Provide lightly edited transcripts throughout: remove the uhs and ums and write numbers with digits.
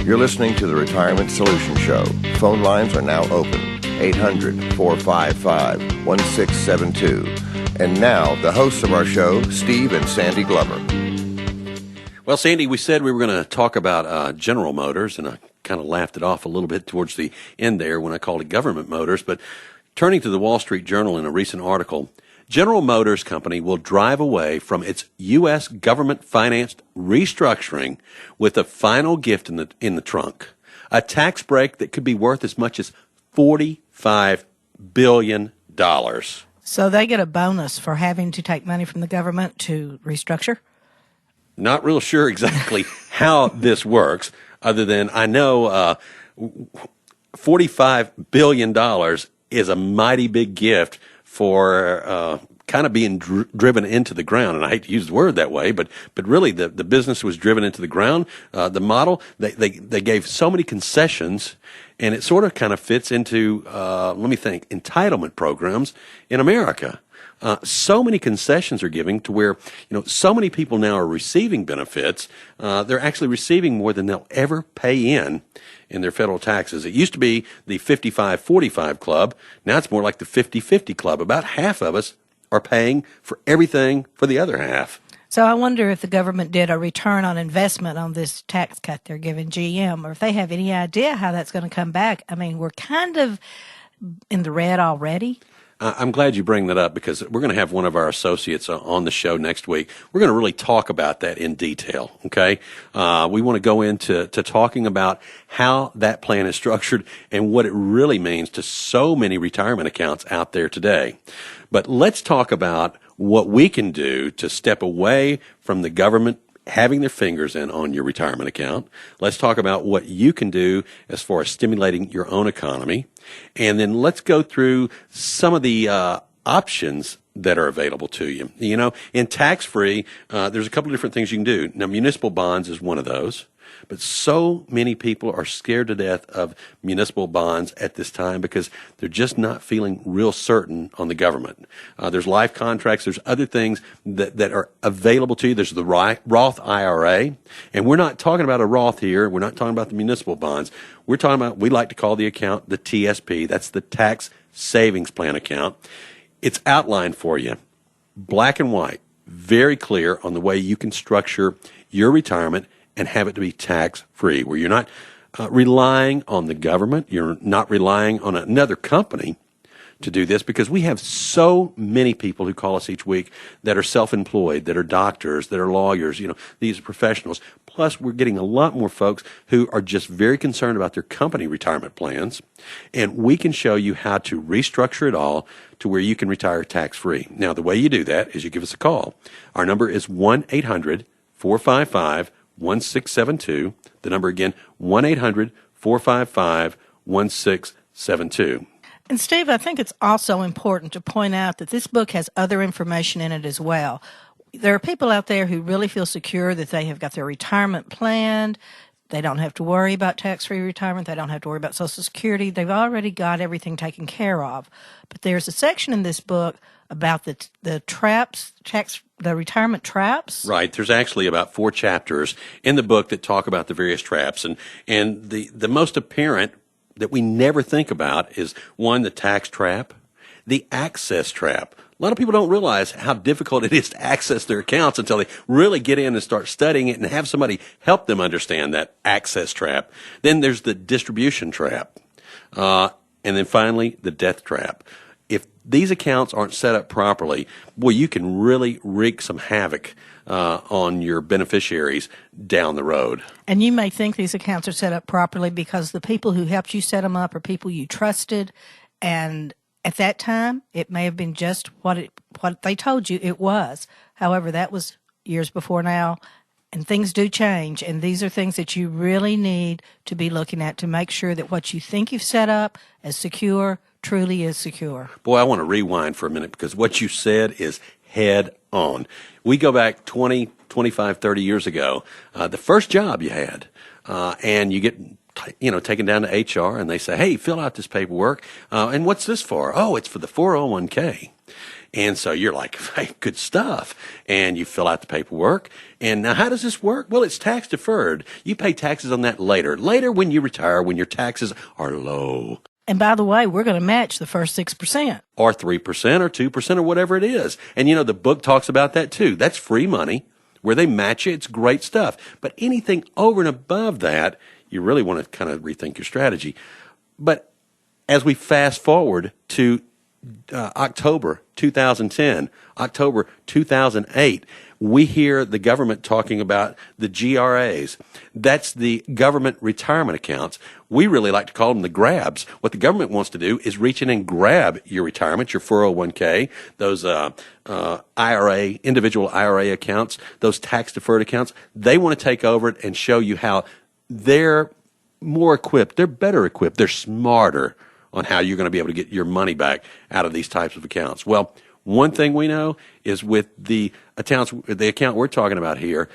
You're listening to the Retirement Solution Show. Phone lines are now open. 800-455-1672. And now, the hosts of our show, Steve and Sandy Glover. Well, Sandy, we said we were going to talk about General Motors, and I kind of laughed it off a little bit towards the end there when I called it Government Motors. But turning to the Wall Street Journal in a recent article, General Motors Company will drive away from its U.S. government-financed restructuring with a final gift in the trunk, a tax break that could be worth as much as $45 billion. So they get a bonus for having to take money from the government to restructure? Not real sure exactly how this works, other than I know $45 billion is a mighty big gift for kind of being driven into the ground. And I hate to use the word that way, but really the business was driven into the ground. The model, they gave so many concessions, and it sort of kind of fits into, entitlement programs in America. So many concessions are giving to where, so many people now are receiving benefits. They're actually receiving more than they'll ever pay in their federal taxes. It used to be the 55-45 club. Now it's more like the 50-50 club. About half of us are paying for everything for the other half. So I wonder if the government did a return on investment on this tax cut they're giving GM, or if they have any idea how that's going to come back. I mean, we're kind of in the red already. I'm glad you bring that up, because we're going to have one of our associates on the show next week. We're going to really talk about that in detail, okay? We want to go into talking about how that plan is structured and what it really means to so many retirement accounts out there today. But let's talk about what we can do to step away from the government having their fingers in on your retirement account. Let's talk about what you can do as far as stimulating your own economy. And then let's go through some of the options that are available to you. In tax-free, there's a couple of different things you can do. Now, municipal bonds is one of those. But so many people are scared to death of municipal bonds at this time because they're just not feeling real certain on the government. There's life contracts. There's other things that are available to you. There's the Roth IRA. And we're not talking about a Roth here. We're not talking about the municipal bonds. We're talking about, we like to call the account the TSP. That's the Tax Savings Plan account. It's outlined for you, black and white, very clear on the way you can structure your retirement and have it to be tax-free, where you're not relying on the government, you're not relying on another company to do this, because we have so many people who call us each week that are self-employed, that are doctors, that are lawyers, these are professionals. Plus, we're getting a lot more folks who are just very concerned about their company retirement plans, and we can show you how to restructure it all to where you can retire tax-free. Now, the way you do that is you give us a call. Our number is 1-800-455-1672. The number again, 1-800-455-1672. And Steve, I think it's also important to point out that this book has other information in it as well. There are people out there who really feel secure that they have got their retirement planned. They don't have to worry about tax-free retirement. They don't have to worry about Social Security. They've already got everything taken care of. But there's a section in this book about the traps, the retirement traps. Right. There's actually about 4 chapters in the book that talk about the various traps. And the most apparent that we never think about is, one, the tax trap, the access trap. A lot of people don't realize how difficult it is to access their accounts until they really get in and start studying it and have somebody help them understand that access trap. Then there's the distribution trap. And then finally, the death trap. If these accounts aren't set up properly, boy, you can really wreak some havoc on your beneficiaries down the road. And you may think these accounts are set up properly because the people who helped you set them up are people you trusted, and at that time, it may have been just what they told you it was. However, that was years before now, and things do change, and these are things that you really need to be looking at to make sure that what you think you've set up as secure truly is secure. Boy, I want to rewind for a minute, because what you said is head on. We go back 20, 25, 30 years ago, the first job you had, and you get taken down to HR, and they say, hey, fill out this paperwork. And what's this for? Oh, it's for the 401k. And so you're like, hey, good stuff. And you fill out the paperwork. And now how does this work? Well, it's tax deferred. You pay taxes on that later when you retire, when your taxes are low. And by the way, we're going to match the first 6%. Or 3% or 2% or whatever it is. And the book talks about that too. That's free money where they match it. It's great stuff. But anything over and above that, you really want to kind of rethink your strategy. But as we fast forward to October 2010, October 2008, we hear the government talking about the GRAs. That's the government retirement accounts. We really like to call them the grabs. What the government wants to do is reach in and grab your retirement, your 401k, those IRA, individual IRA accounts, those tax-deferred accounts. They want to take over it and show you how they're more equipped, they're better equipped, they're smarter on how you're going to be able to get your money back out of these types of accounts. Well, one thing we know is with the account we're talking about here,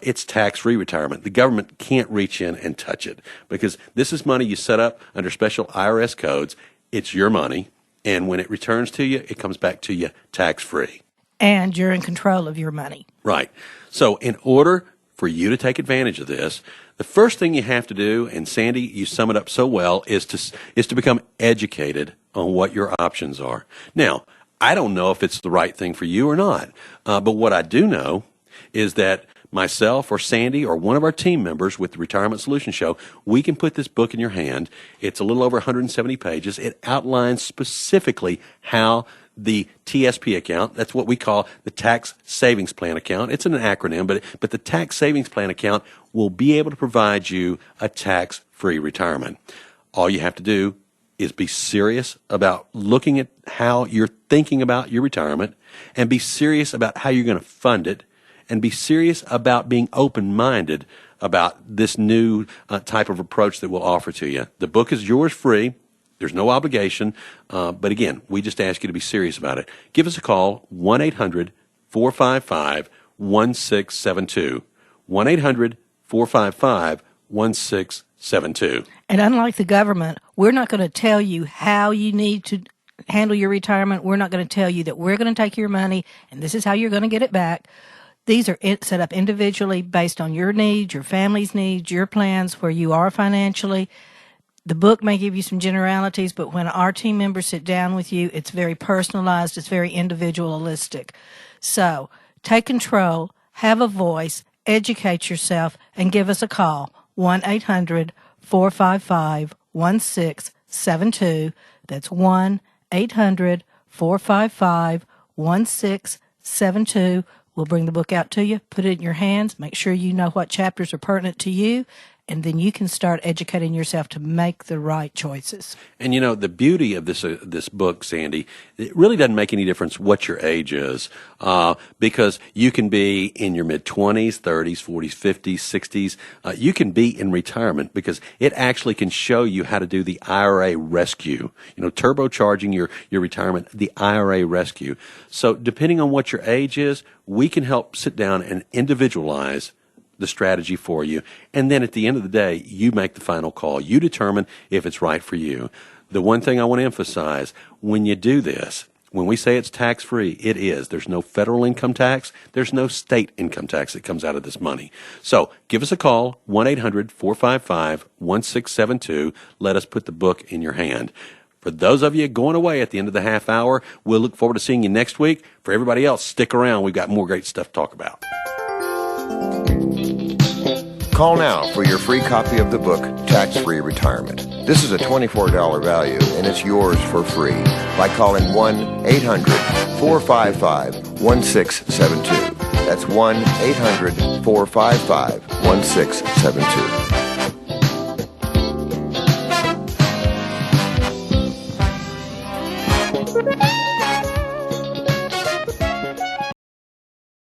it's tax-free retirement. The government can't reach in and touch it because this is money you set up under special IRS codes. It's your money, and when it returns to you, it comes back to you tax-free. And you're in control of your money. Right. So in order for you to take advantage of this, the first thing you have to do, and Sandy, you sum it up so well, is to become educated on what your options are. Now, I don't know if it's the right thing for you or not, but what I do know is that myself or Sandy or one of our team members with the Retirement Solution Show, we can put this book in your hand. It's a little over 170 pages. It outlines specifically how the TSP account, that's what we call the Tax Savings Plan account. It's an acronym, but the Tax Savings Plan account will be able to provide you a tax-free retirement. All you have to do is be serious about looking at how you're thinking about your retirement and be serious about how you're going to fund it and be serious about being open-minded about this new type of approach that we'll offer to you. The book is yours free. There's no obligation. But again, we just ask you to be serious about it. Give us a call, 1-800-455-1672. 1-800-455-1672. And unlike the government, we're not going to tell you how you need to handle your retirement. We're not going to tell you that we're going to take your money and this is how you're going to get it back. These are set up individually based on your needs, your family's needs, your plans, where you are financially. The book may give you some generalities, but when our team members sit down with you, it's very personalized, it's very individualistic. So take control, have a voice, educate yourself, and give us a call, 1-800-455-1672. That's 1-800-455-1672. We'll bring the book out to you, put it in your hands, make sure you know what chapters are pertinent to you, and then you can start educating yourself to make the right choices. And the beauty of this book, Sandy, it really doesn't make any difference what your age is, because you can be in your mid-20s, 30s, 40s, 50s, 60s. You can be in retirement because it actually can show you how to do the IRA rescue, turbocharging your retirement, the IRA rescue. So depending on what your age is, we can help sit down and individualize the strategy for you. And then at the end of the day, you make the final call. You determine if it's right for you. The one thing I want to emphasize, when you do this, when we say it's tax-free, it is. There's no federal income tax. There's no state income tax that comes out of this money. So give us a call, 1-800-455-1672. Let us put the book in your hand. For those of you going away at the end of the half hour, we'll look forward to seeing you next week. For everybody else, stick around. We've got more great stuff to talk about. Call now for your free copy of the book, Tax-Free Retirement. This is a $24 value, and it's yours for free by calling 1-800-455-1672. That's 1-800-455-1672.